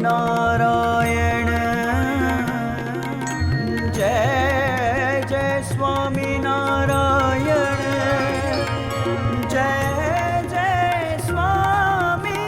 स्वामीनारायण जय जय स्वामीनारायण जय जय स्वामीनारायण।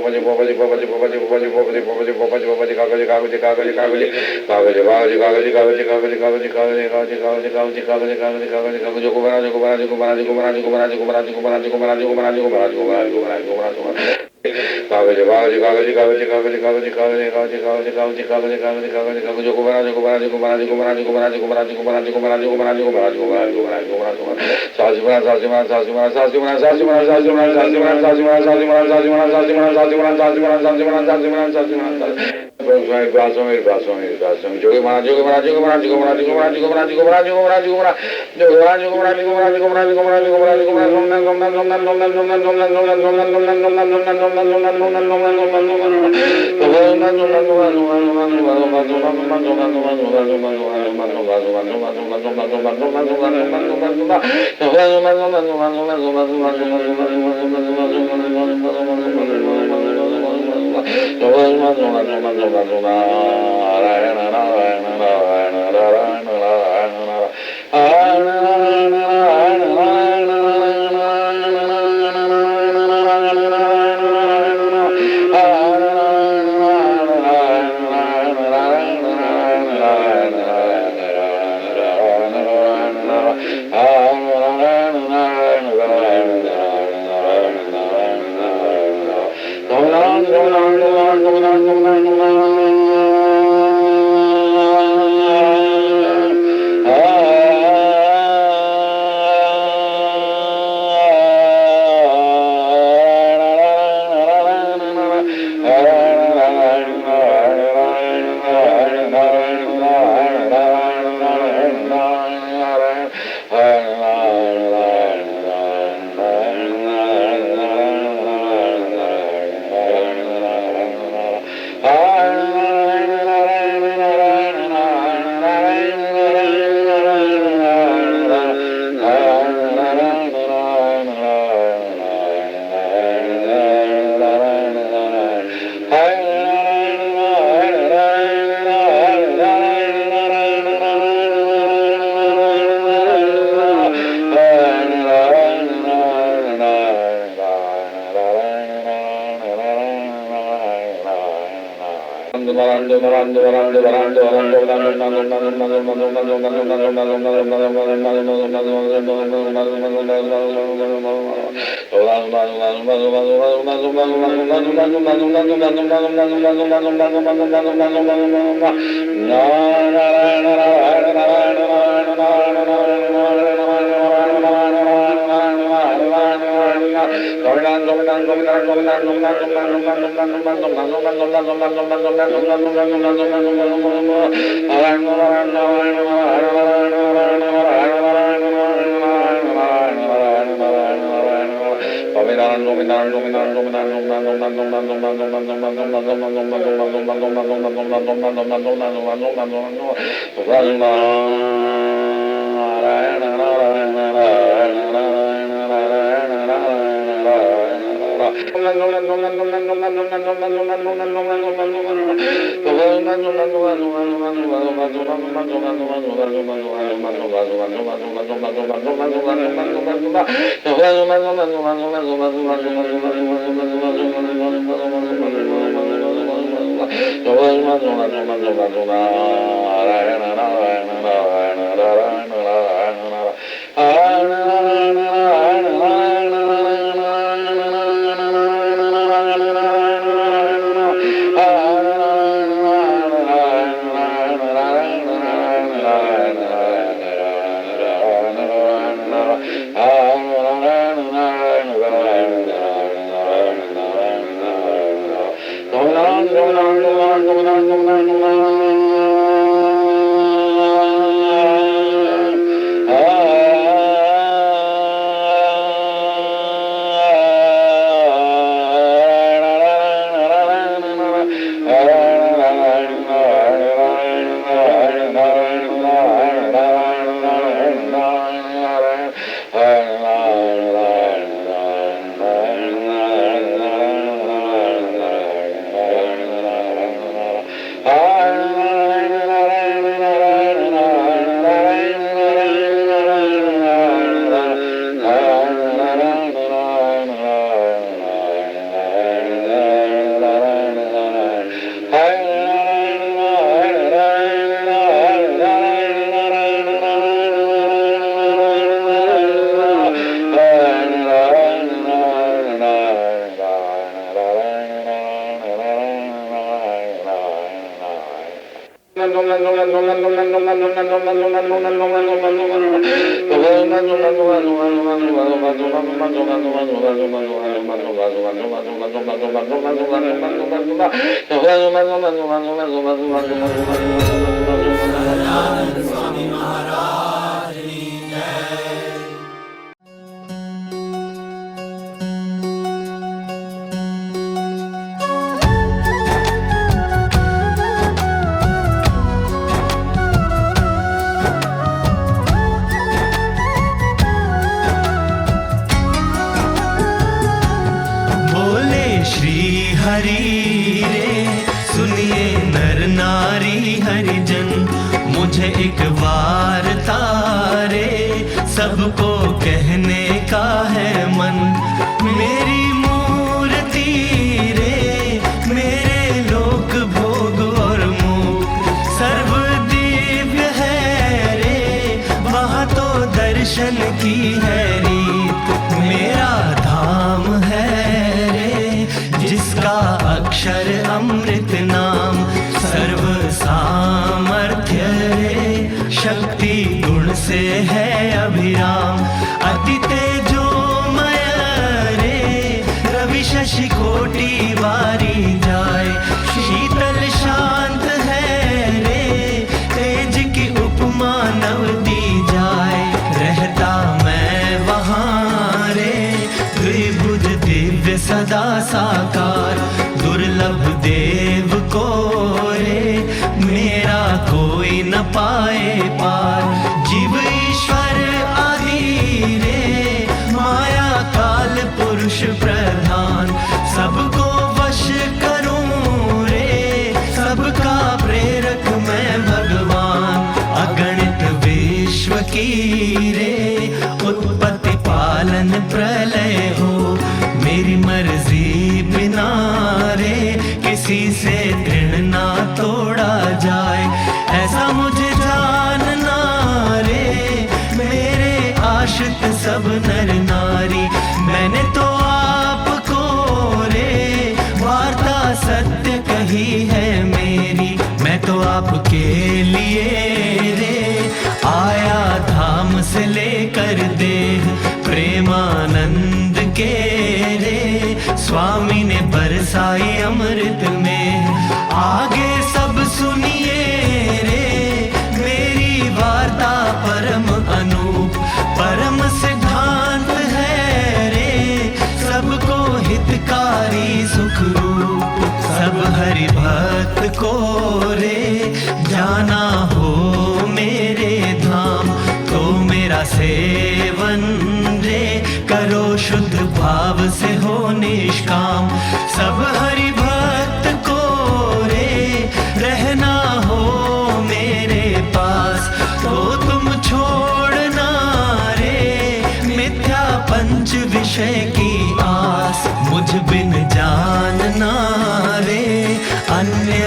अन्य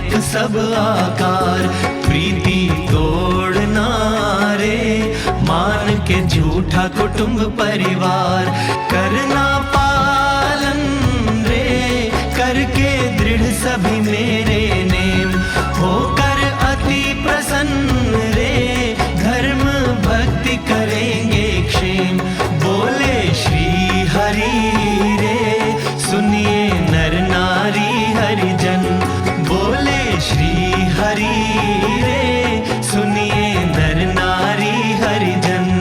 एक सब आकार, प्रीति तोड़ना रे, मान के झूठा कुटुंब परिवार, करना पालन रे, करके दृढ़ सभी मेरे नेम, होकर अति प्रसन्न रे, धर्म भक्ति करेंगे क्षेम, बोले श्री हरि रे, सुनिए नर नारी हरिजन, बोले श्री हरि रे, सुनिए नर नारी हरिजन।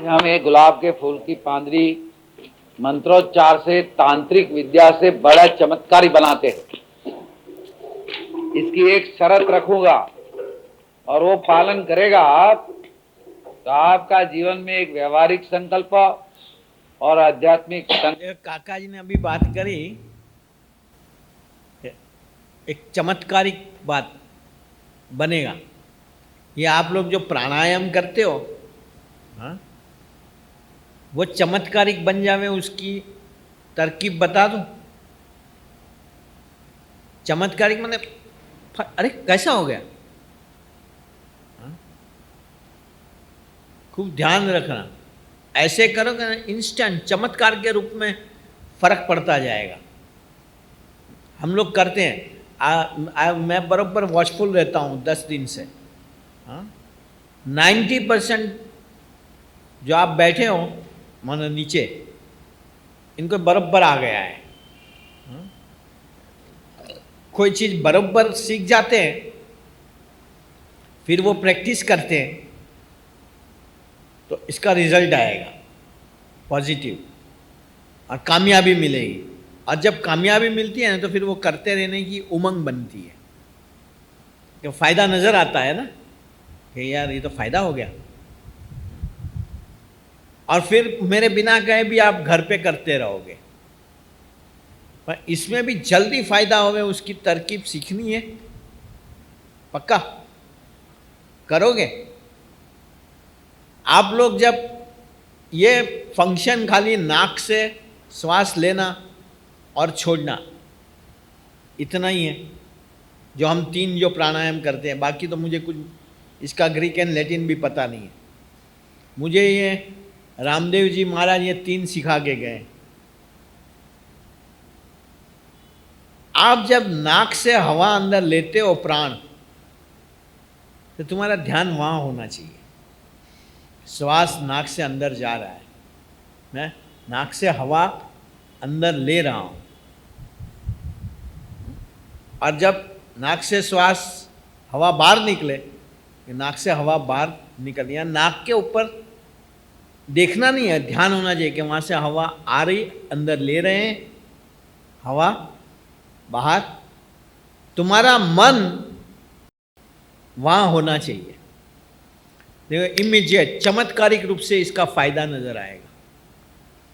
हम एक गुलाब के फूल की पांदरी मंत्रोच्चार से, तांत्रिक विद्या से बड़ा चमत्कारी बनाते हैं। इसकी एक शर्त रखूंगा और वो पालन करेगा आप, तो आपका जीवन में एक व्यवहारिक संकल्प और आध्यात्मिक संकल्प। काका जी ने अभी बात करी, एक चमत्कारिक बात बनेगा। ये आप लोग जो प्राणायाम करते हो, हाँ, वो चमत्कारिक बन जावे, उसकी तरकीब बता दूं। चमत्कारिक माने अरे कैसा हो गया, हाँ? खूब ध्यान रखना, ऐसे करोगे ना इंस्टेंट चमत्कार के रूप में फर्क पड़ता जाएगा। हम लोग करते हैं, मैं बराबर वॉचफुल रहता हूँ 10 दिन से। 90% जो आप बैठे हो मानो नीचे, इनको बराबर आ गया है। कोई चीज़ बराबर सीख जाते हैं, फिर वो प्रैक्टिस करते हैं, तो इसका रिजल्ट आएगा पॉजिटिव और कामयाबी मिलेगी। और जब कामयाबी मिलती है ना तो फिर वो करते रहने की उमंग बनती है, कि फ़ायदा नज़र आता है ना कि यार ये तो फ़ायदा हो गया। और फिर मेरे बिना कहे भी आप घर पे करते रहोगे, पर इसमें भी जल्दी फ़ायदा होवे उसकी तरकीब सीखनी है। पक्का करोगे आप लोग? जब ये फंक्शन खाली नाक से श्वास लेना और छोड़ना इतना ही है, जो हम 3 जो प्राणायाम करते हैं, बाकी तो मुझे कुछ इसका ग्रीक एंड लैटिन भी पता नहीं है। मुझे ये रामदेव जी महाराज ये 3 सिखा के गए। आप जब नाक से हवा अंदर लेते हो प्राण, तो तुम्हारा ध्यान वहाँ होना चाहिए। श्वास नाक से अंदर जा रहा है, मैं नाक से हवा अंदर ले रहा हूँ, और जब नाक से श्वास हवा बाहर निकले, नाक से हवा बाहर निकल, या नाक के ऊपर देखना नहीं है, ध्यान होना चाहिए कि वहाँ से हवा आ रही, अंदर ले रहे हैं, हवा बाहर। तुम्हारा मन वहाँ होना चाहिए। देखो इमीडिएट चमत्कारिक रूप से इसका फायदा नजर आएगा।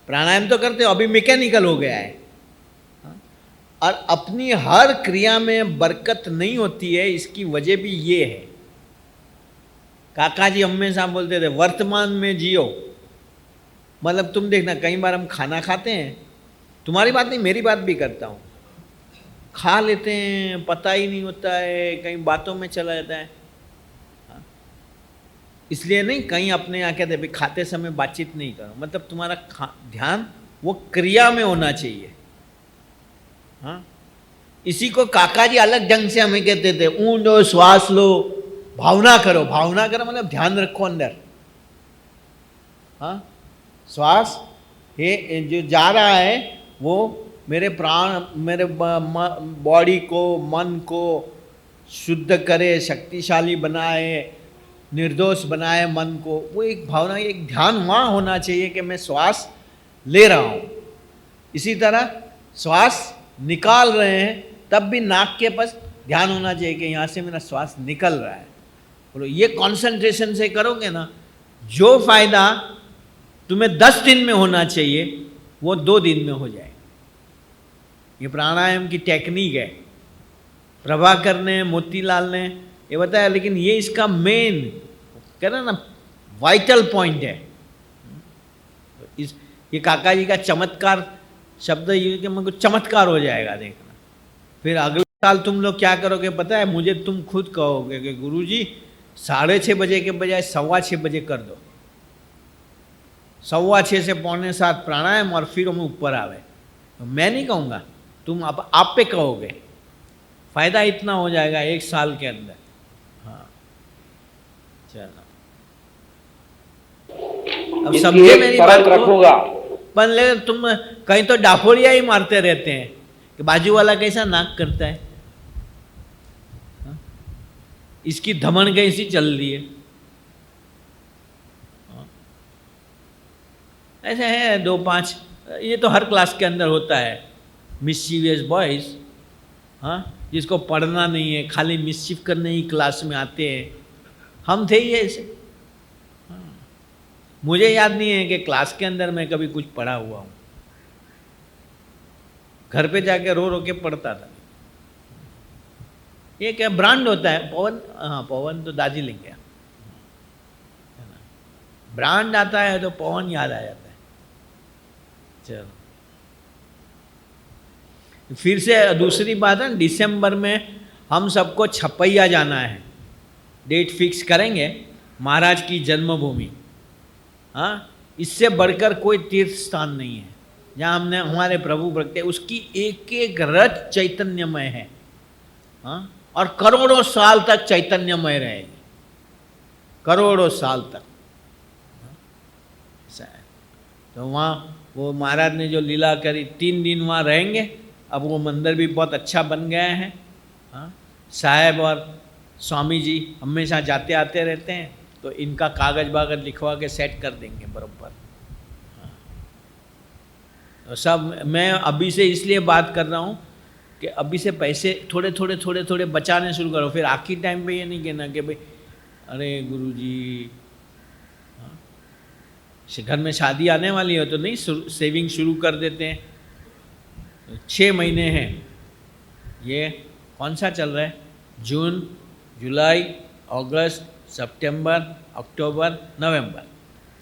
प्राणायाम तो करते हो, अभी मैकेनिकल हो गया है, और अपनी हर क्रिया में बरकत नहीं होती है। इसकी वजह भी ये है, काका जी हमेशा बोलते थे वर्तमान में जियो। मतलब तुम देखना, कई बार हम खाना खाते हैं, तुम्हारी बात नहीं मेरी बात भी करता हूँ, खा लेते हैं, पता ही नहीं होता है, कहीं बातों में चला जाता है। इसलिए नहीं, कहीं अपने यहाँ कहते भाई खाते समय बातचीत नहीं करो, मतलब तुम्हारा ध्यान वो क्रिया में होना चाहिए। हाँ, इसी को काका जी अलग ढंग से हमें कहते थे, ऊंडो श्वास लो, भावना करो। भावना करो मतलब ध्यान रखो अंदर। हाँ, श्वास ये जो जा रहा है वो मेरे प्राण, मेरे बॉडी को, मन को शुद्ध करे, शक्तिशाली बनाए, निर्दोष बनाए मन को। वो एक भावना, एक ध्यान वहाँ होना चाहिए कि मैं श्वास ले रहा हूँ। इसी तरह श्वास निकाल रहे हैं तब भी नाक के पास ध्यान होना चाहिए कि यहाँ से मेरा श्वास निकल रहा है। बोलो ये कंसंट्रेशन से करोगे ना, जो फायदा तुम्हें 10 दिन में होना चाहिए वो 2 दिन में हो जाए। ये प्राणायाम की टेक्निक है। प्रभाकर ने, मोतीलाल ने ये बताया, लेकिन ये इसका मेन कह रहे ना वाइटल पॉइंट है। ये काका जी का चमत्कार शब्द ये कि मुझको चमत्कार हो जाएगा देखना। फिर अगले साल तुम लोग क्या करोगे पता है? मुझे तुम खुद कहोगे कि गुरुजी 6:30 बजे के बजाय 6:15 बजे कर दो। 6:15 से 6:45 प्राणायाम और फिर हम ऊपर आवे। तो मैं नहीं कहूँगा, तुम आप पे कहोगे। फायदा इतना हो जाएगा 1 साल के अंदर। हाँ चलो, अब समझे मेरी बात रखूंगा। पर लेकिन तुम कहीं तो डाफोड़िया ही मारते रहते हैं कि बाजू वाला कैसा नाक करता है, हाँ? इसकी धमन कैसी चल रही है। हाँ? ऐसे है 2-5, ये तो हर क्लास के अंदर होता है। मिस्चीवियस बॉयज, हाँ, जिसको पढ़ना नहीं है, खाली मिस्चिफ करने ही क्लास में आते हैं। हम थे ही ऐसे। हाँ। मुझे याद नहीं है कि क्लास के अंदर मैं कभी कुछ पढ़ा हुआ हूँ। घर पे जाके रो रो के पढ़ता था। ये क्या ब्रांड होता है? पवन, हाँ पवन तो दार्जिलिंग गया। ब्रांड आता है तो पवन याद आ जाता है। चलो, फिर से दूसरी बात है, दिसंबर में हम सबको छपैया जाना है। डेट फिक्स करेंगे, महाराज की जन्मभूमि। हाँ, इससे बढ़कर कोई तीर्थ स्थान नहीं है जहाँ हमने हमारे प्रभु भक्ते, उसकी एक एक रच चैतन्यमय है। हाँ, और करोड़ों साल तक चैतन्यमय रहेगी, करोड़ों साल तक। ऐसा है। तो वहाँ वो महाराज ने जो लीला करी, 3 दिन वहाँ रहेंगे। अब वो मंदिर भी बहुत अच्छा बन गया है। हाँ, साहब और स्वामी जी हमेशा जाते आते रहते हैं, तो इनका कागज बागज लिखवा के सेट कर देंगे बराबर। तो सब मैं अभी से इसलिए बात कर रहा हूँ कि अभी से पैसे थोड़े थोड़े बचाने शुरू करो, फिर आखिरी टाइम पे ये नहीं कहना कि भाई अरे गुरुजी, घर में शादी आने वाली हो तो नहीं सेविंग शुरू कर देते हैं। तो 6 महीने हैं, ये कौन सा चल रहा है, जून, जुलाई, अगस्त, सितंबर, अक्टूबर, नवंबर,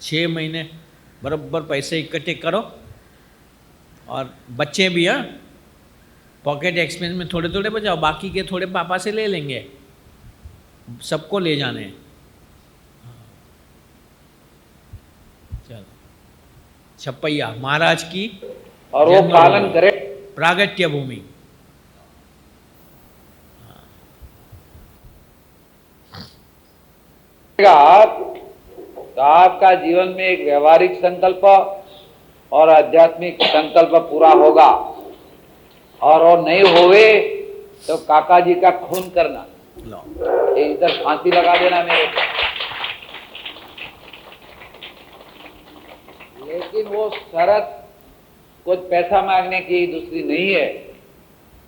6 महीने बराबर पैसे इकट्ठे करो। और बच्चे भी हाँ, पॉकेट एक्सपेंस में थोड़े थोड़े बचाओ, बाकी के थोड़े पापा से ले लेंगे, सबको ले जाने हैं। चलो, छपैया महाराज की और वो पालन करे। प्रागट्य भूमि। तो आपका जीवन में एक व्यवहारिक संकल्प और आध्यात्मिक संकल्प पूरा होगा, और वो नहीं होवे तो काका जी का खून करना, इधर फांसी लगा देना मेरे। लेकिन वो शर्त कुछ पैसा मांगने की दूसरी नहीं है,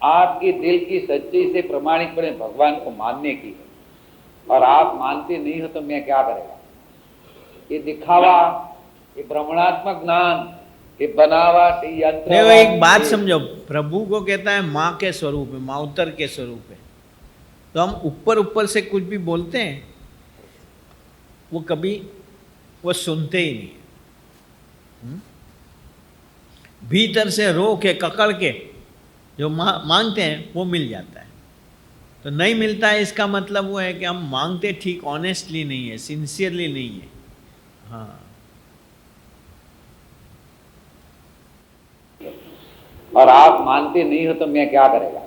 आपकी दिल की सच्ची से प्रमाणिकपणे भगवान को मानने की है। और आप मानते नहीं हो तो मैं क्या करेगा? ये दिखावा, ये भ्रमणात्मक ज्ञान, ये बनावट, ये यंत्र। देखो एक बात समझो, प्रभु को कहता है माँ के स्वरूप है, माउतर के स्वरूप है। तो हम ऊपर ऊपर से कुछ भी बोलते हैं, वो कभी वो सुनते ही नहीं। भीतर से रो के ककड़ के जो मांगते हैं वो मिल जाता है। तो नहीं मिलता है इसका मतलब वो है कि हम मांगते ठीक ऑनेस्टली नहीं है, सिंसियरली नहीं है। हाँ, और आप मानते नहीं हो तो मैं क्या करेगा?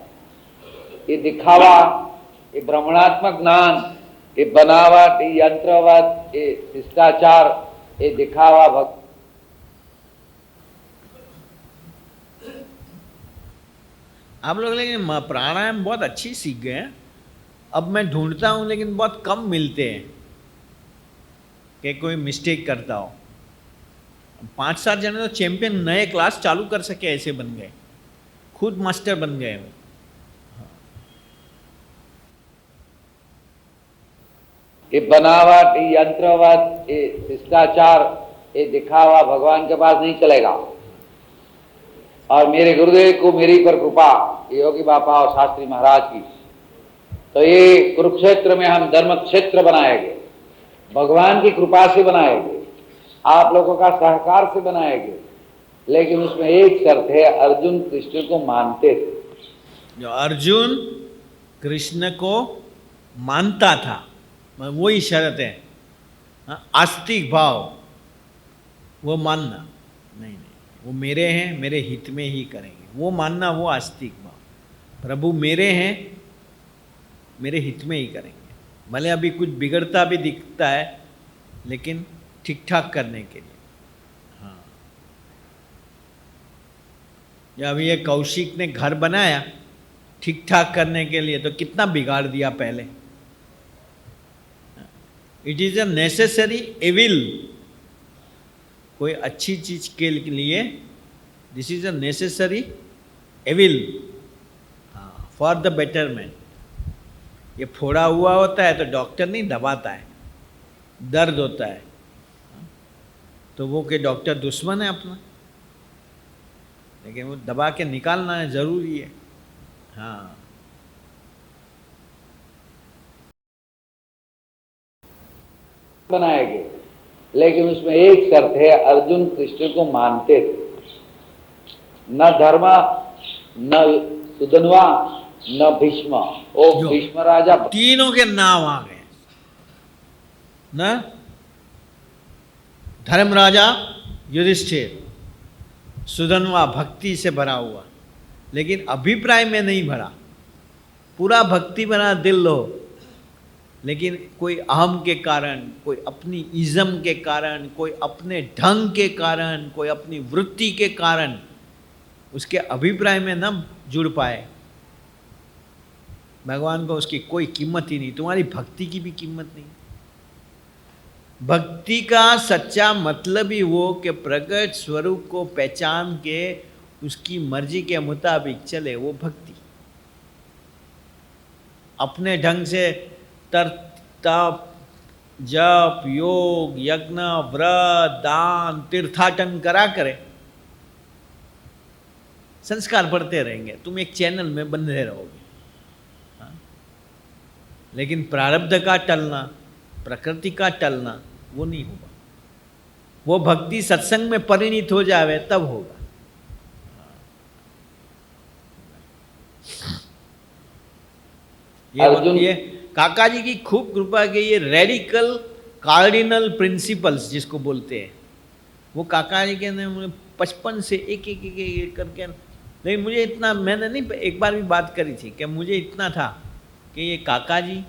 ये दिखावा, ये भ्रमणात्मक ज्ञान, ये बनावट, ये यंत्रवत, ये शिष्टाचार, ये दिखावा भक्त। आप लोग लेकिन प्राणायाम बहुत अच्छी सीख गए हैं। अब मैं ढूंढता हूँ लेकिन बहुत कम मिलते हैं कि कोई मिस्टेक करता हो। 5-7 जने तो चैंपियन नए क्लास चालू कर सके ऐसे बन गए, खुद मास्टर बन गए वो। ये बनावट, ये यंत्रवत, ये शिष्टाचार, ये दिखावा भगवान के पास नहीं चलेगा। और मेरे गुरुदेव को मेरी पर कृपा, योगी बापा और शास्त्री महाराज की, तो ये कुरुक्षेत्र में हम धर्म क्षेत्र बनाएंगे, भगवान की कृपा से बनाएंगे, आप लोगों का सहकार से बनाएंगे। लेकिन उसमें एक शर्त है, अर्जुन कृष्ण को मानते थे। जो अर्जुन कृष्ण को मानता था, वही शर्त है। आस्तिक भाव, वो मानना नहीं, वो मेरे हैं, मेरे हित में ही करेंगे, वो मानना, वो आस्तिक भाव। प्रभु मेरे हैं, मेरे हित में ही करेंगे, भले अभी कुछ बिगड़ता भी दिखता है लेकिन ठीक ठाक करने के लिए। हाँ, या अभी ये कौशिक ने घर बनाया ठीक ठाक करने के लिए, तो कितना बिगाड़ दिया पहले। It is a necessary evil, कोई अच्छी चीज के लिए this is a necessary evil for the betterment. ये फोड़ा हुआ होता है तो डॉक्टर नहीं दबाता है, दर्द होता है तो वो के डॉक्टर दुश्मन है अपना, लेकिन वो दबा के निकालना है ज़रूरी है। हाँ, बनाएंगे, लेकिन उसमें एक शर्त है, अर्जुन कृष्ण को मानते थे। न धर्मा, न सुदनवा, न भीष्म। ओ भीष्म राजा, तीनों के नाम आ गए न, धर्म राजा युधिष्ठिर, सुदनवा भक्ति से भरा हुआ, लेकिन अभिप्राय में नहीं भरा, पूरा भक्ति भरा दिल हो, लेकिन कोई अहम के कारण, कोई अपनी इज़म के कारण, कोई अपने ढंग के कारण, कोई अपनी वृत्ति के कारण उसके अभिप्राय में न जुड़ पाए, भगवान को उसकी कोई कीमत ही नहीं, तुम्हारी भक्ति की भी कीमत नहीं। भक्ति का सच्चा मतलब ही वो कि प्रकट स्वरूप को पहचान के उसकी मर्जी के मुताबिक चले, वो भक्ति। अपने ढंग से तप जप योग यज्ञ व्रत दान तीर्थाटन करा करे, संस्कार बढ़ते रहेंगे, तुम एक चैनल में बंधे रहोगे। हाँ? लेकिन प्रारब्ध का टलना, प्रकृति का टलना वो नहीं होगा। वो भक्ति सत्संग में परिणित हो जावे तब होगा। ये काका जी की खूब कृपा के ये रेडिकल कार्डिनल प्रिंसिपल्स जिसको बोलते हैं, वो काका जी के ने 55 से एक एक एक एक करके, नहीं मुझे इतना, मैंने नहीं एक बार भी बात करी थी कि मुझे इतना था कि ये काका जी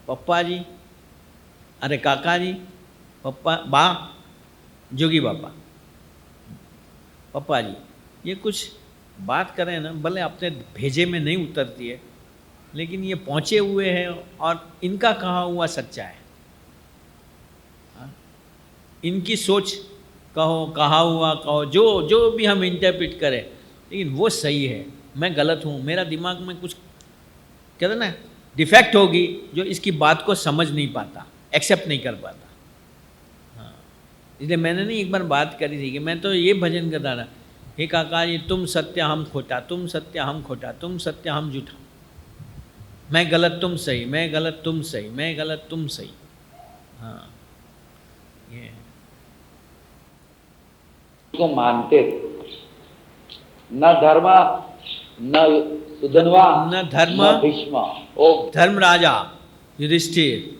पप्पा जी, अरे काका जी पप्पा बा जोगी बापा पप्पा जी, ये कुछ बात करें ना, भले अपने भेजे में नहीं उतरती है, लेकिन ये पहुँचे हुए हैं और इनका कहा हुआ सच्चा है। हाँ? इनकी सोच कहो, कहा हुआ कहो, जो जो भी हम इंटरप्रेट करें, लेकिन वो सही है, मैं गलत हूँ, मेरा दिमाग में कुछ कहते ना डिफेक्ट होगी जो इसकी बात को समझ नहीं पाता, एक्सेप्ट नहीं कर पाता। हाँ, इसलिए मैंने नहीं एक बार बात करी थी कि मैं तो ये भजन करता था, हे काका जी तुम सत्य हम खोटा, तुम सत्य हम खोटा, तुम सत्य हम झूठा, मैं गलत तुम सही, मैं गलत तुम सही, मैं गलत तुम सही। हाँ, ये को मानते थे, न धर्म न सुधन्वा न धर्म न भीष्म, ओ धर्म राजा युधिष्ठिर,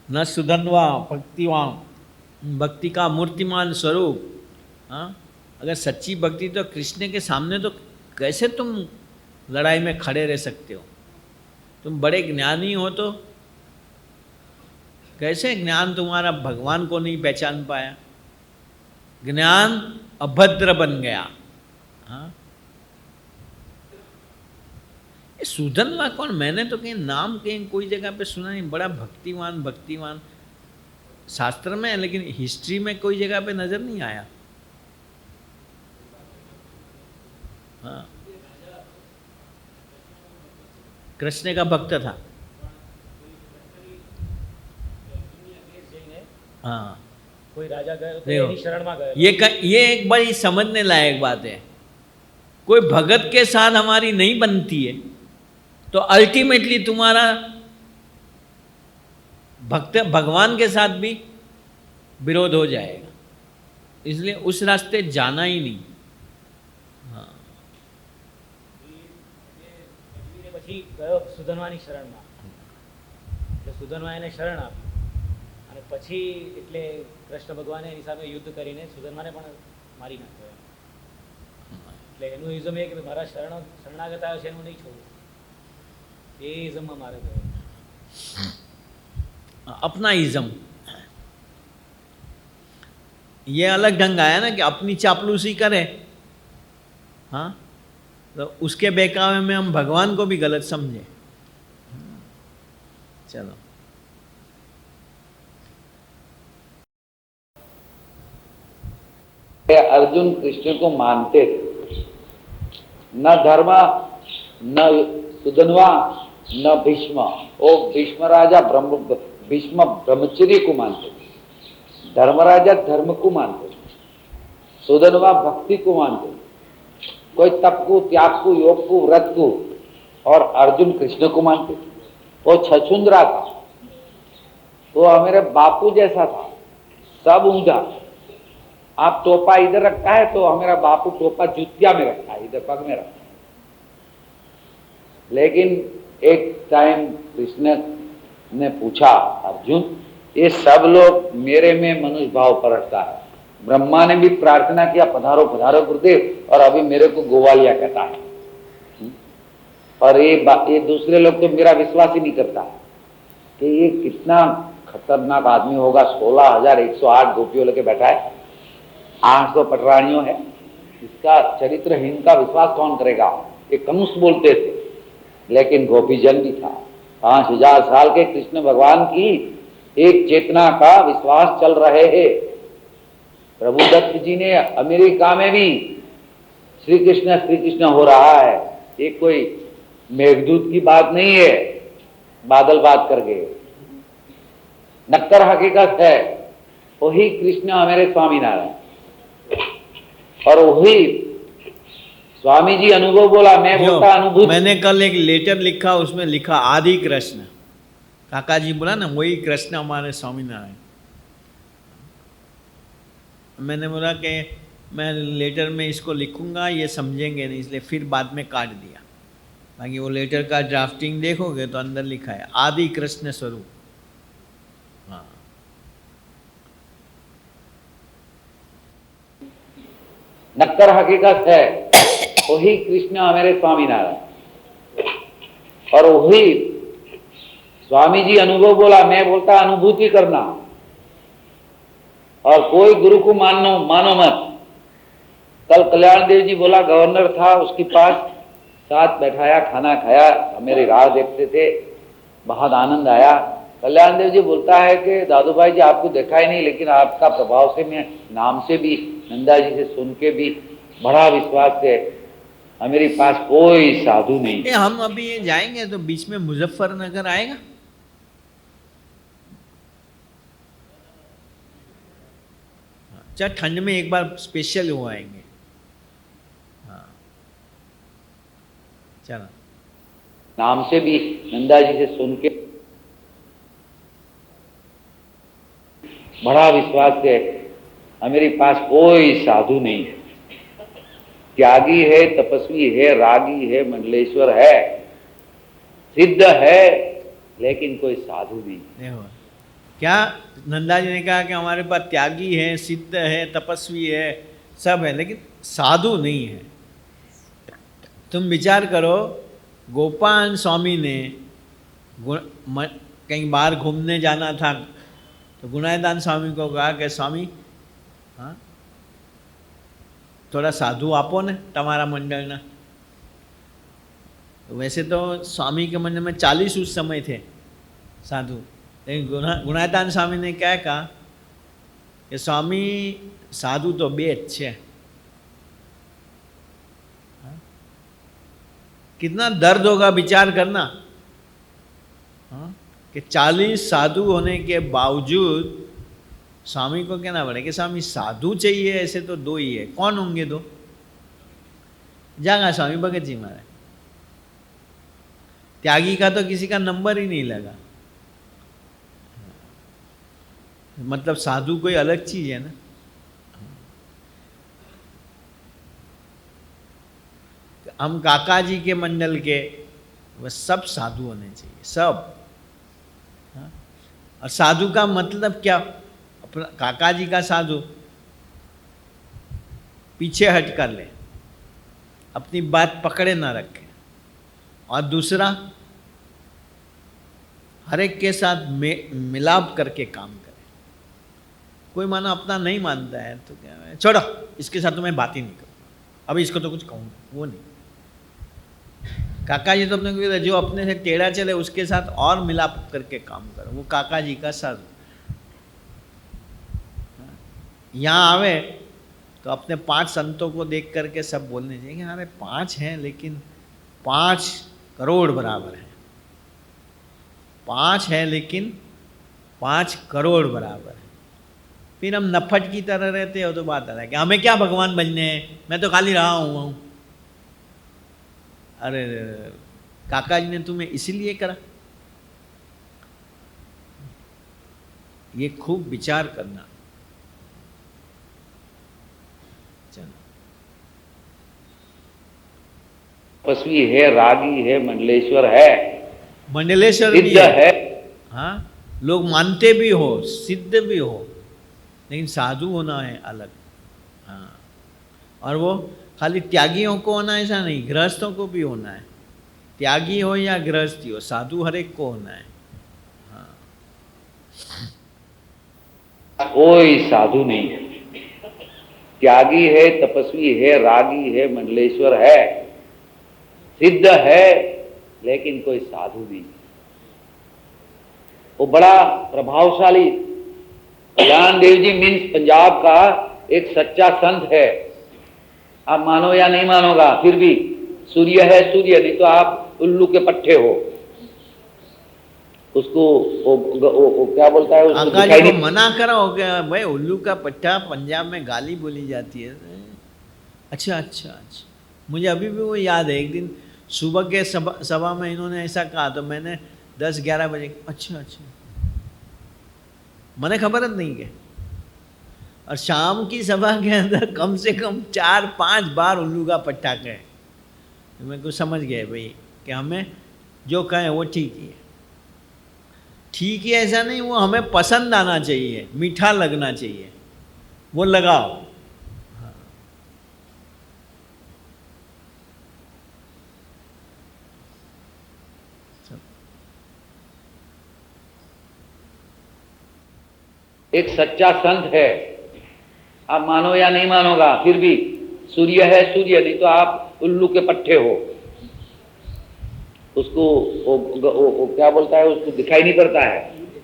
न सुधन्वा भक्तिवान, भक्ति का मूर्तिमान स्वरूप। हाँ, अगर सच्ची भक्ति तो कृष्ण के सामने तो कैसे तुम लड़ाई में खड़े रह सकते हो? तुम बड़े ज्ञानी हो तो कैसे ज्ञान तुम्हारा भगवान को नहीं पहचान पाया? ज्ञान अभद्र बन गया। हाँ, ये सुधन्वा कौन? मैंने तो कहीं नाम कहीं कोई जगह पे सुना नहीं। बड़ा भक्तिवान भक्तिवान शास्त्र में है, लेकिन हिस्ट्री में कोई जगह पे नजर नहीं आया। हाँ, कृष्ण का भक्त था। हाँ, कोई राजा गए तो एनी शरण में गए। ये एक बड़ी समझने लायक बात है। कोई भगत के साथ हमारी नहीं बनती है तो अल्टीमेटली तुम्हारा भक्त भगवान के साथ भी विरोध हो जाएगा। इसलिए उस रास्ते जाना ही नहीं। हाँ, પછી ગયો સુધન્વાની શરણમાં, એટલે સુધન્વા એને શરણ આપી અને પછી એટલે કૃષ્ણ ભગવાને એની સામે યુદ્ધ કરીને સુધન્વાને પણ મારી નાખ્યો. એટલે એનું ઇઝમ એ કે મારા શરણાગત આવ્યો છે એનું નહીં છોડવું, એ ઇઝમમાં મારે ગયો. अपना इज़म ये अलग ढंग आया ना कि अपनी चापलूसी करे। हाँ, तो उसके बहकावे में हम भगवान को भी गलत समझे। चलो, अर्जुन कृष्ण को मानते थे, न धर्म न सुधन्वा न भीष्म, ओ भीष्म राजा भीष्म ब्रह्मचर्य को मानते थे, धर्मराजा धर्म को मानते थे, सुधन्वा भक्ति को मानते थे, कोई तप को त्याग को योग को व्रत को, और अर्जुन कृष्ण को मानते थे। वो छछुंद्रा था, तो मेरे बापू जैसा था, सब ऊंधा। आप टोपा इधर रखा है तो हमारा बापू टोपा जूतिया में रखा है, इधर पग में रखा है। लेकिन एक टाइम कृष्ण ने पूछा, अर्जुन ये सब लोग मेरे में मनुष्य भाव परखता है, ब्रह्मा ने भी प्रार्थना किया पधारो पधारो गुरुदेव, और अभी मेरे को गोवालिया कहता है, और ये दूसरे लोग तो मेरा विश्वास ही नहीं करता कि ये कितना खतरनाक आदमी होगा। 16,108 गोपियों लेके बैठा है, 800 पटरानियों है, इसका चरित्रहीन का विश्वास कौन करेगा? ये कंस बोलते थे, लेकिन गोपीजन भी था। 5000 साल के कृष्ण भगवान की एक चेतना का विश्वास चल रहे हैं। प्रभु दत्त जी ने अमेरिका में भी श्री कृष्ण हो रहा है। ये कोई मेघदूत की बात नहीं है, बादल बात करके। नक्कर हकीकत है, वही कृष्ण हमारे स्वामी नारायण, और वही स्वामी जी अनुभव बोला, मैं बोलता अनुभूति। मैंने कल एक लेटर लिखा, उसमें लिखा आदि कृष्ण। काका जी बोला ना वही कृष्ण हमारे स्वामीनारायण। मैंने बोला कि मैं लेटर में इसको लिखूंगा, ये समझेंगे नहीं, इसलिए फिर बाद में काट दिया। बाकी वो लेटर का ड्राफ्टिंग देखोगे तो अंदर लिखा है आदि कृष्ण स्वरूप। हाँ, नक्कर हकीकत है, वही कृष्ण हमारे स्वामी नारायण, और वही स्वामी जी अनुभव बोला, मैं बोलता अनुभूति करना। और कोई गुरु को मानो मत। कल कल्याण देव जी बोला, गवर्नर था, उसके पास साथ बैठाया, खाना खाया, मेरे राह देखते थे, बहुत आनंद आया। कल्याण देव जी बोलता है कि दादू भाई जी आपको देखा ही नहीं, लेकिन आपका प्रभाव से मैं नाम से भी, नंदा जी से सुन के भी बड़ा विश्वास है। मेरे पास कोई साधु नहीं। हम अभी ये जाएंगे तो बीच में मुजफ्फरनगर आएगा। अच्छा, ठंड में एक बार स्पेशल हो आएंगे। हाँ चलो, नाम से भी, नंदा जी से सुन के बड़ा विश्वास है। मेरे पास कोई साधु नहीं है। त्यागी है, तपस्वी है, रागी है, मंडलेश्वर है, सिद्ध है, लेकिन कोई साधु नहीं। देखो क्या नंदा जी ने कहा कि हमारे पास त्यागी है, सिद्ध है, तपस्वी है, सब है, लेकिन साधु नहीं है। तुम विचार करो, गोपाल स्वामी ने कहीं बाहर घूमने जाना था तो गुणायदान स्वामी को कहा कि स्वामी, हाँ थोड़ा साधु आपो ने तमारा मंडल ना। तो वैसे तो स्वामी के मंडल में 40 उस समय थे साधु, लेकिन गुणायदान स्वामी ने क्या कहा कि स्वामी साधु तो 2 જ છે। कितना दर्द होगा विचार करना, हाँ? कि 40 साधु होने के बावजूद स्वामी को कहना पड़े कि स्वामी साधु चाहिए, ऐसे तो 2 ही है। कौन होंगे 2? जागा स्वामी भगत जी महाराज। त्यागी का तो किसी का नंबर ही नहीं लगा। मतलब साधु कोई अलग चीज है ना। हम काका जी के मंडल के वह सब साधु होने चाहिए, सब। हाँ? और साधु का मतलब क्या? अपना काका जी का साधु पीछे हट कर ले, अपनी बात पकड़े ना रखे, और दूसरा हर एक के साथ मिलाप करके काम करे। कोई मानो अपना नहीं मानता है तो क्या, छोड़ो इसके साथ तो मैं बात ही नहीं करूँगा, अभी इसको तो कुछ कहूँगा, वो नहीं। काका जी तो अपने जो अपने से टेढ़ा चले उसके साथ और मिलाप करके काम करो, वो काका जी का साधु। यहाँ आवे तो अपने 5 संतों को देख करके सब बोलने चाहिए कि अरे 5 हैं लेकिन 5 करोड़ बराबर है, 5 है लेकिन 5 करोड़ बराबर है। फिर हम नफट की तरह रहते हो तो बात आता है कि हमें क्या भगवान बनने हैं, मैं तो खाली रहा हूँ। अरे काका जी ने तुम्हें इसीलिए करा। ये खूब विचार करना। तपस्वी है, रागी है, मंडलेश्वर है, मंडलेश्वर भी है। हाँ, लोग मानते भी हो, सिद्ध भी हो, लेकिन साधु होना है अलग। हाँ, और वो खाली त्यागियों को होना ऐसा नहीं, गृहस्थों को भी होना है। त्यागी हो या गृहस्थी हो, साधु हर एक को होना है। हाँ, कोई साधु नहीं है। त्यागी है, तपस्वी है, रागी है, मंडलेश्वर है, सिद्ध है, लेकिन कोई साधु नहीं। वो बड़ा प्रभावशाली कल्याण देव जी मीन्स पंजाब का एक सच्चा संत है। आप मानो या नहीं मानोगा, फिर भी सूर्य है सूर्य, नहीं तो आप उल्लू के पट्टे हो। उसको वो क्या बोलता है, उसको आका दिखाई जी को नहीं। मना करा हो गया भाई, उल्लू का पट्टा पंजाब में गाली बोली जाती है। अच्छा अच्छा अच्छा, मुझे अभी भी वो याद है, एक दिन सुबह के सभा में इन्होंने ऐसा कहा तो मैंने 10-11 बजे, अच्छा अच्छा, मैंने खबर नहीं के। और शाम की सभा के अंदर कम से कम 4-5 बार उल्लू का पट्टा कहे, तो मेरे को समझ गए भाई कि हमें जो कहें वो ठीक ही है। ठीक ही ऐसा नहीं, वो हमें पसंद आना चाहिए, मीठा लगना चाहिए, वो लगाओ। हाँ। एक सच्चा संत है, आप मानो या नहीं मानोगा, फिर भी सूर्य है सूर्य, नहीं तो आप उल्लू के पट्टे हो। उसको वो क्या बोलता है, उसको दिखाई नहीं पड़ता है,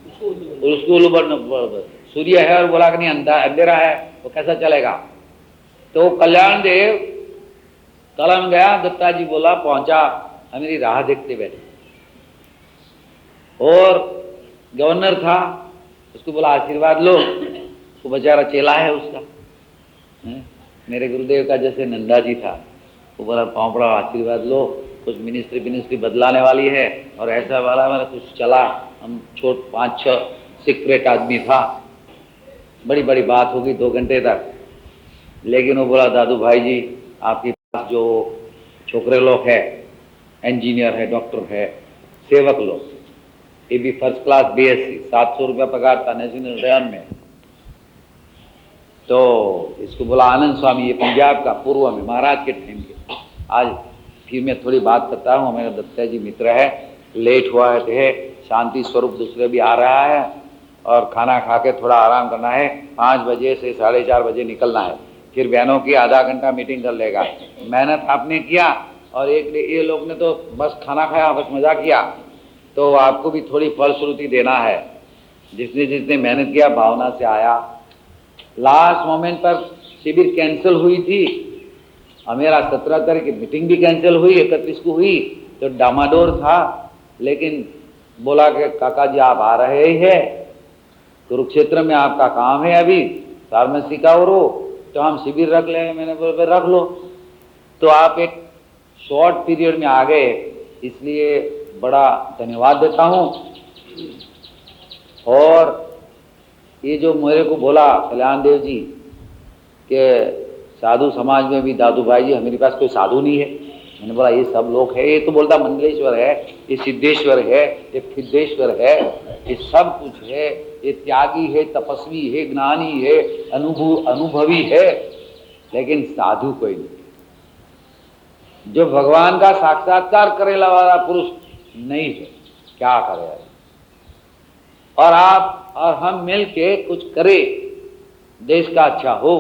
उसको उल्लू सूर्य है और बोला कि नहीं अंधेरा है, वो कैसा चलेगा। तो कल्याण देव कलम गया, दत्ता जी बोला पहुंचा, मेरी राह देखते बैठे। और गवर्नर था, उसको बोला आशीर्वाद लो, वो बेचारा चेला है उसका, मेरे गुरुदेव का जैसे नंदा जी था। वो बोला पाँव पड़ा, आशीर्वाद लो, कुछ मिनिस्ट्री बदलाने वाली है, और ऐसा वाला मेरा कुछ चला, हम 5-6 सीक्रेट आदमी था, बड़ी बड़ी बात होगी 2 घंटे तक। लेकिन वो बोला दादू भाई जी, आपके पास जो छोकरे लोग हैं, इंजीनियर है, डॉक्टर है, सेवक लोग, ये भी फर्स्ट क्लास BSc, 700 रुपया पगार था नेशनल रेन में। तो इसको बोला आनंद स्वामी, ये पंजाब का पूर्व में महाराज के टाइम के। आज फिर मैं थोड़ी बात करता हूँ, मेरा दत्ता जी मित्र है, लेट हुआ है, शांति स्वरूप दूसरे भी आ रहा है, और खाना खा के थोड़ा आराम करना है, 5 बजे से 4:30 बजे निकलना है, फिर बहनों की आधा घंटा मीटिंग कर लेगा। मेहनत आपने किया, और ये लोग ने तो बस खाना खाया, बस मजा किया, तो आपको भी थोड़ी फलश्रुति देना है। जिसने जिसने मेहनत किया, भावना से आया। लास्ट मोमेंट पर शिविर कैंसिल हुई थी, और मेरा 17 तारीख की मीटिंग भी कैंसिल हुई, 31 को हुई, तो डामाडोर था। लेकिन बोला कि काका जी आप आ रहे ही है, कुरुक्षेत्र में आपका काम है अभी फार्मेसी का, और तो हम शिविर रख लेंगे। मैंने बोला रख लो। तो आप एक शॉर्ट पीरियड में आ गए, इसलिए बड़ा धन्यवाद देता हूँ। और ये जो मेरे को बोला कल्याण देव जी कि साधु समाज में भी दादू भाई जी हमारे पास कोई साधु नहीं है, मैंने बोला ये सब लोग है। ये तो बोलता मंडलेश्वर है, ये सिद्धेश्वर है, ये सिद्धेश्वर है, ये सब कुछ है, ये त्यागी है, तपस्वी है, ज्ञानी है, अनुभवी है, लेकिन साधु कोई नहीं। जो भगवान का साक्षात्कार करेला वाला पुरुष नहीं है, क्या करे। और आप और हम मिल के कुछ करें, देश का अच्छा हो,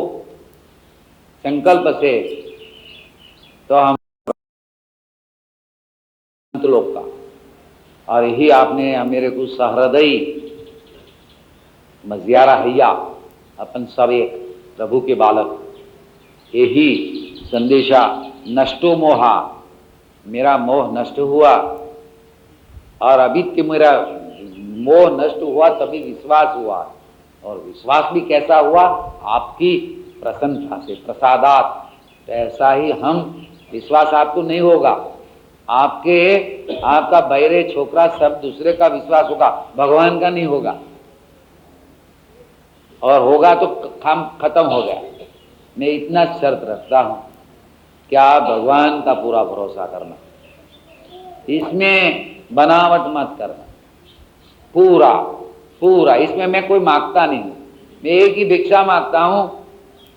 संकल्प से, तो हम लोग का। और यही आपने मेरे को सहृदयी मजियारा हैया, अपन सब एक प्रभु के बालक, यही संदेशा नष्टो मोहा, मेरा मोह नष्ट हुआ। और अभी कि मेरा मोह नष्ट हुआ तभी विश्वास हुआ, और विश्वास भी कैसा हुआ, आपकी प्रसन्नता से, प्रसादात। तो ऐसा ही हम, विश्वास आपको नहीं होगा, आपका बैरे छोकरा सब दूसरे का विश्वास होगा, भगवान का नहीं होगा, और होगा तो काम खत्म हो गया। मैं इतना शर्त रखता हूं कि आप भगवान का पूरा भरोसा करना, इसमें बनावट मत करना, पूरा इसमें मैं कोई मांगता नहीं हूं। मैं एक ही भिक्षा मांगता हूं,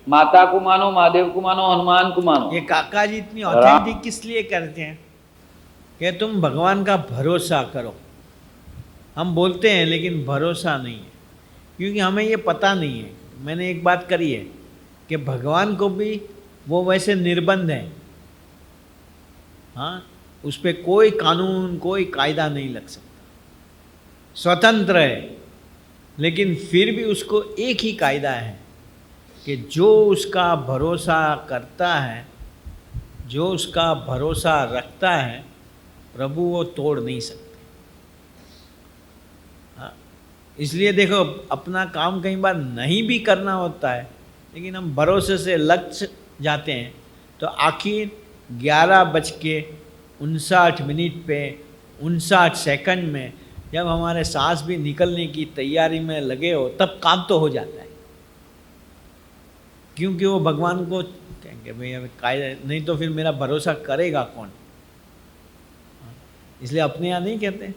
माता को मानो, महादेव को मानो, हनुमान को मानो। ये काका जी इतनी ऑथेंटिक किस लिए करते हैं कि तुम भगवान का भरोसा करो। हम बोलते हैं लेकिन भरोसा नहीं है, क्योंकि हमें ये पता नहीं है। मैंने एक बात करी है कि भगवान को भी वो वैसे निर्बंध है, हाँ, उस पर कोई कानून कोई कायदा नहीं लग सकता, स्वतंत्र है। लेकिन फिर भी उसको एक ही कायदा है कि जो उसका भरोसा करता है, जो उसका भरोसा रखता है, प्रभु वो तोड़ नहीं सकते। हाँ, इसलिए देखो अपना काम कई बार नहीं भी करना होता है, लेकिन हम भरोसे से लग जाते हैं तो आखिर 11:59 पे 59 सेकंड में जब हमारे सांस भी निकलने की तैयारी में लगे हो तब काम तो हो जाता है, क्योंकि वो भगवान को कहेंगे भाई अब कायदा नहीं तो फिर मेरा भरोसा करेगा कौन। इसलिए अपने यहाँ नहीं कहते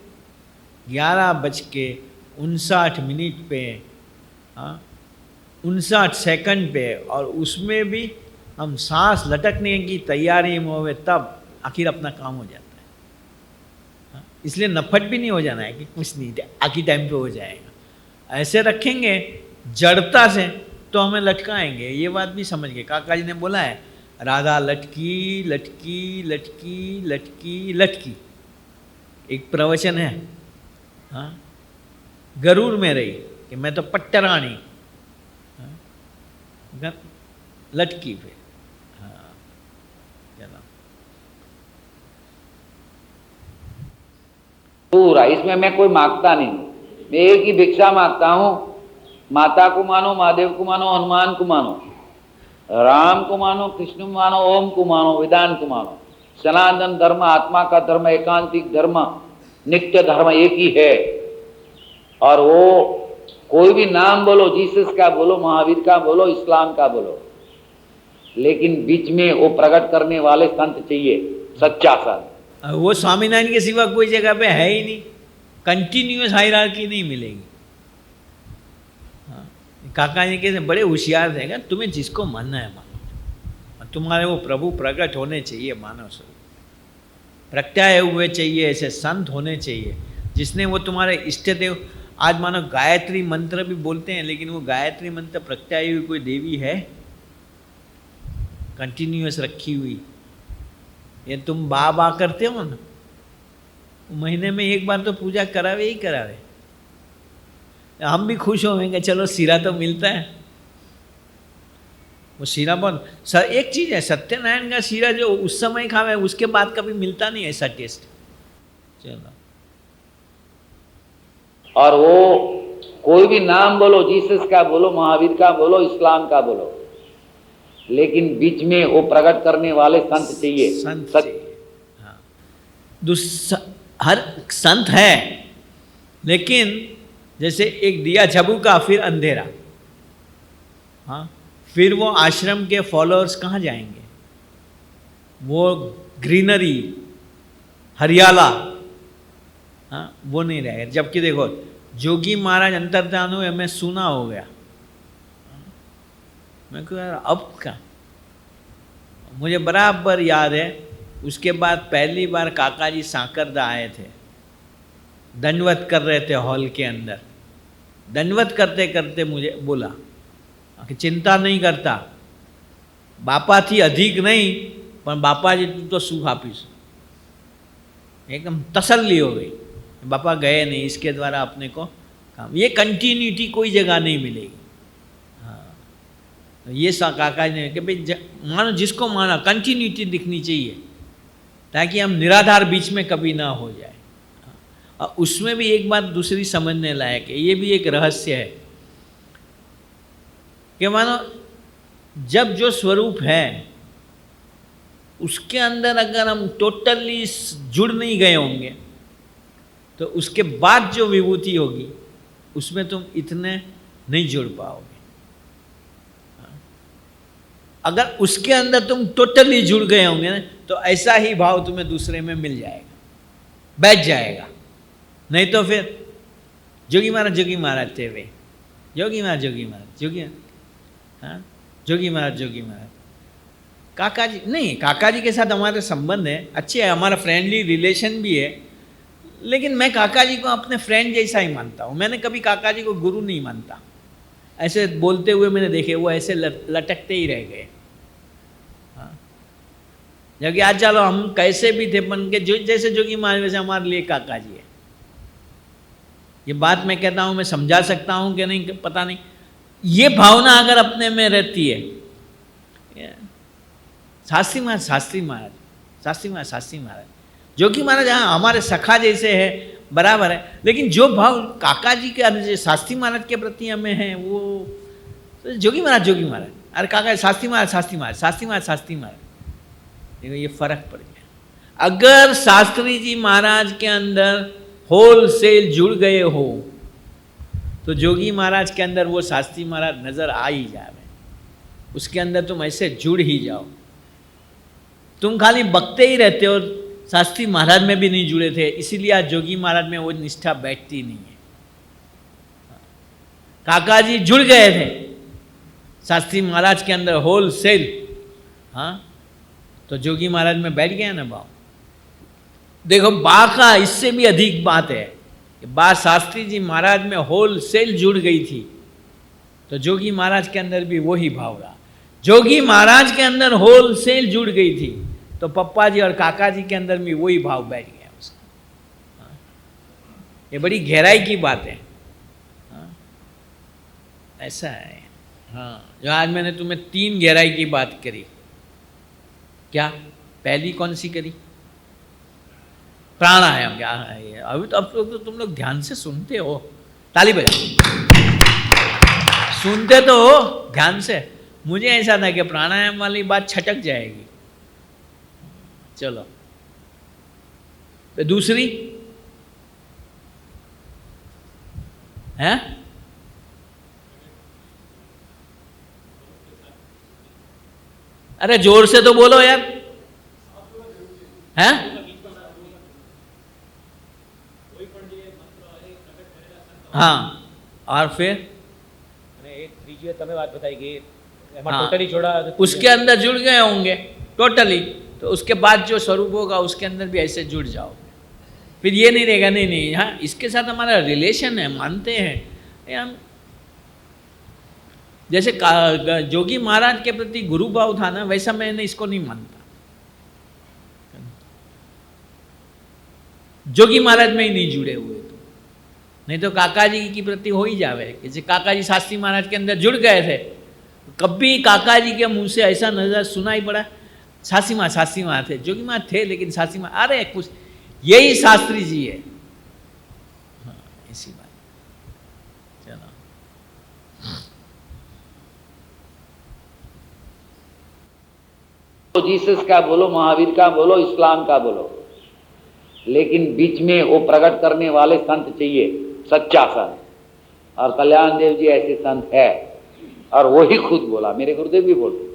11:59 पे 59 सेकंड पे, और उसमें भी हम सांस लटकने की तैयारी में होवे तब आखिर अपना काम हो जाता है। इसलिए नफट भी नहीं हो जाना है कि कुछ नहीं आखिर टाइम पे हो जाएगा। ऐसे रखेंगे जड़ता से तो हमें लटकाएंगे। ये बात भी समझ गए। काका जी ने बोला है राधा लटकी लटकी लटकी लटकी लटकी, एक प्रवचन है हाँ, गरूर में रही कि मैं तो पट्टरानी लटकी पे। हाँ चलो पूरा इसमें मैं कोई मांगता नहीं, मैं एक ही भिक्षा मांगता हूँ। माता को मानो, महादेव को मानो, हनुमान को मानो, राम को मानो, कृष्ण को मानो, ओम को मानो, वेदांत को मानो। सनातन धर्म, आत्मा का धर्म, एकांतिक धर्म, नित्य धर्म एक ही है। और वो कोई भी नाम बोलो, जीसस का बोलो, महावीर का बोलो, इस्लाम का बोलो, लेकिन बीच में वो प्रकट करने वाले संत चाहिए, सच्चा संत। वो स्वामीनारायण के सिवा कोई जगह पे है ही नहीं, कंटिन्यूअस हायरार्की नहीं मिलेगी। हाँ, काका जी के बड़े होशियार थे, तुम्हें जिसको मानना है मानो, तुम्हारे वो प्रभु प्रकट होने चाहिए, मानव स्वरूप प्रत्याय हुए चाहिए, ऐसे संत होने चाहिए जिसने वो तुम्हारे इष्ट देव। आज मानो गायत्री मंत्र भी बोलते हैं, लेकिन वो गायत्री मंत्र प्रत्याय हुई कोई देवी है कंटिन्यूअस रखी हुई? ये तुम बा करते हो ना, महीने में एक बार तो पूजा करावे ही करावे। हम भी खुश होंगे, चलो सीरा तो मिलता है। वो सीरा बहुत सर एक चीज़ है, सत्यनारायण का सीरा जो उस समय खावे उसके बाद कभी मिलता नहीं ऐसा टेस्ट। चलो और वो कोई भी नाम बोलो, जीसस का बोलो, महावीर का बोलो, इस्लाम का बोलो, लेकिन बीच में वो प्रकट करने वाले संत चाहिए। संत चाहिए। हाँ, हर संत है, लेकिन जैसे एक दिया झबूका फिर अंधेरा। हाँ, फिर वो आश्रम के फॉलोअर्स कहाँ जाएंगे? वो ग्रीनरी हरियाला हाँ वो नहीं रहेगा। जबकि देखो जोगी महाराज अंतर्ध्यान हुए, मैं सुना हो गया। मैं कह यार अब क्या, मुझे बराबर याद है। उसके बाद पहली बार काका जी सांकरदा आए थे, दंडवत कर रहे थे हॉल के अंदर। दंडवत करते करते मुझे बोला कि चिंता नहीं करता, बापा थी अधिक नहीं पण बापा जी तू तो सुख आपीश। एकदम तसल्ली हो गई, बापा गए नहीं, इसके द्वारा अपने को काम। ये कंटिन्यूटी कोई जगह नहीं मिलेगी। हाँ, तो ये काका जी ने कि भाई मानो जिसको माना, कंटिन्यूटी दिखनी चाहिए ताकि हम निराधार बीच में कभी ना हो जाए। और उसमें भी एक बात दूसरी समझने लायक है, ये भी एक रहस्य है कि मानो जब जो स्वरूप है उसके अंदर अगर हम टोटली जुड़ नहीं गए होंगे तो उसके बाद जो विभूति होगी उसमें तुम इतने नहीं जुड़ पाओगे। अगर उसके अंदर तुम टोटली जुड़ गए होंगे ना तो ऐसा ही भाव तुम्हें दूसरे में मिल जाएगा, बैठ जाएगा। नहीं तो फिर जोगी महाराज थे वे, जोगी महाराज हाँ जोगी महाराज काका जी नहीं, काका जी के साथ हमारे संबंध है अच्छे है, हमारा फ्रेंडली रिलेशन भी है। लेकिन मैं काका जी को अपने फ्रेंड जैसा ही मानता हूँ। मैंने कभी काका जी को गुरु नहीं मानता। ऐसे बोलते हुए मैंने देखे, वो ऐसे लटकते ही रह गए। हाँ, जबकि आज चलो हम कैसे भी थे बन के जो जैसे जोगी महाराज वैसे हमारे लिए काका जी है। ये बात मैं कहता हूँ, मैं समझा सकता हूँ कि नहीं पता नहीं। ये भावना अगर अपने में रहती है, शास्त्री महाराज जोगी महाराज हाँ हमारे सखा जैसे है, बराबर है, लेकिन जो भाव काका जी के शास्त्री महाराज के प्रति हमें है वो तो जोगी महाराज अरे काका शास्त्री महाराज देखो ये फर्क पड़ गया। अगर शास्त्री जी महाराज के अंदर होलसेल जुड़ गए हो तो जोगी महाराज के अंदर वो शास्त्री महाराज नजर आ ही जाए, उसके अंदर तुम ऐसे जुड़ ही जाओ। तुम खाली बकते ही रहते हो, शास्त्री महाराज में भी नहीं जुड़े थे, इसीलिए आज जोगी महाराज में वो निष्ठा बैठती नहीं है। काका जी जुड़ गए थे शास्त्री महाराज के अंदर होलसेल, हाँ तो जोगी महाराज में बैठ गया ना भाव। देखो बा का इससे भी अधिक बात है, बा शास्त्री जी महाराज में होलसेल जुड़ गई थी तो जोगी महाराज के अंदर भी वही भाव रहा। जोगी महाराज के अंदर होलसेल जुड़ गई थी तो पप्पा जी और काका जी के अंदर भी वही भाव बैठ गया उसका। ये बड़ी गहराई की बात है। ऐसा है। हाँ जो आज मैंने तुम्हें 3 गहराई की बात करी, क्या पहली कौन सी करी? प्राणायाम। क्या है अभी तो अब तो तुम लोग ध्यान से सुनते हो, ताली बजा, सुनते तो हो ध्यान से। मुझे ऐसा था कि प्राणायाम वाली बात छटक जाएगी। चलो तो दूसरी है अरे जोर से तो बोलो यार, हैं? हाँ और फिर ત્રીજી તમે વાત बताई कि हाँ, टोटली छोड़ा उसके अंदर जुड़ गए होंगे टोटली, तो उसके बाद जो स्वरूप होगा उसके अंदर भी ऐसे जुड़ जाओ। फिर ये नहीं रहेगा नहीं नहीं हाँ इसके साथ हमारा रिलेशन है, मानते हैं हम। जैसे जोगी महाराज के प्रति गुरु भाव था ना, वैसा मैंने इसको नहीं मानता। जोगी महाराज में ही नहीं जुड़े हुए तो, नहीं तो काका जी की प्रति हो ही जावे। जैसे काका जी शास्त्री महाराज के अंदर जुड़ गए थे, कभी काका जी के मुंह से ऐसा नजर सुनाई पड़ा शास्त्री महाराज थे, जोगी महाराज थे लेकिन शास्त्री महाराज, अरे कुछ यही शास्त्री जी है। हाँ इसी बात। चलो तो जीसस का बोलो, महावीर का बोलो, इस्लाम का बोलो, लेकिन बीच में वो प्रकट करने वाले संत चाहिए, सच्चा संत। और कल्याण देव जी ऐसे संत है, और वो ही खुद बोला, मेरे गुरुदेव भी बोलते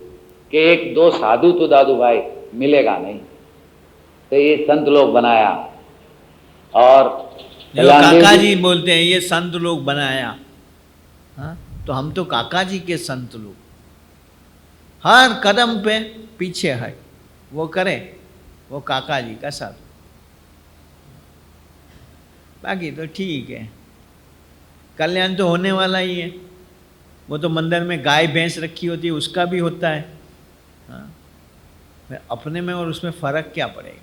कि 1-2 साधु तो दादू भाई मिलेगा नहीं, तो ये संत लोग बनाया। और काका जी बोलते हैं ये संत लोग बनाया, हाँ तो हम तो काका जी के संत लोग, हर कदम पे पीछे है, वो करे वो काका जी का साथ। बाकी तो ठीक है, कल्याण तो होने वाला ही है। वो तो मंदिर में गाय भैंस रखी होती है उसका भी होता है, हाँ अपने में और उसमें फर्क क्या पड़ेगा।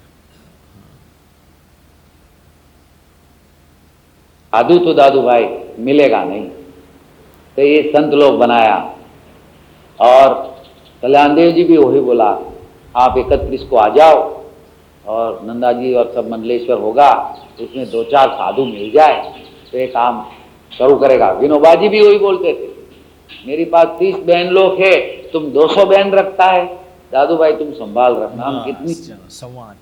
साधु तो दादू भाई मिलेगा नहीं, तो ये संत लोग बनाया। और कल्याण देव जी भी वही बोला, आप 31 को आ जाओ और नंदा जी और सब मंडलेश्वर होगा, उसमें 2-4 साधु मिल जाए तो ये काम शुरू करेगा। विनोबा जी भी वही बोलते थे, मेरे पास 30 बहन लोग है, तुम 200 बहन रखता है, दादू भाई तुम संभाल रखना। हम कितनी संवाद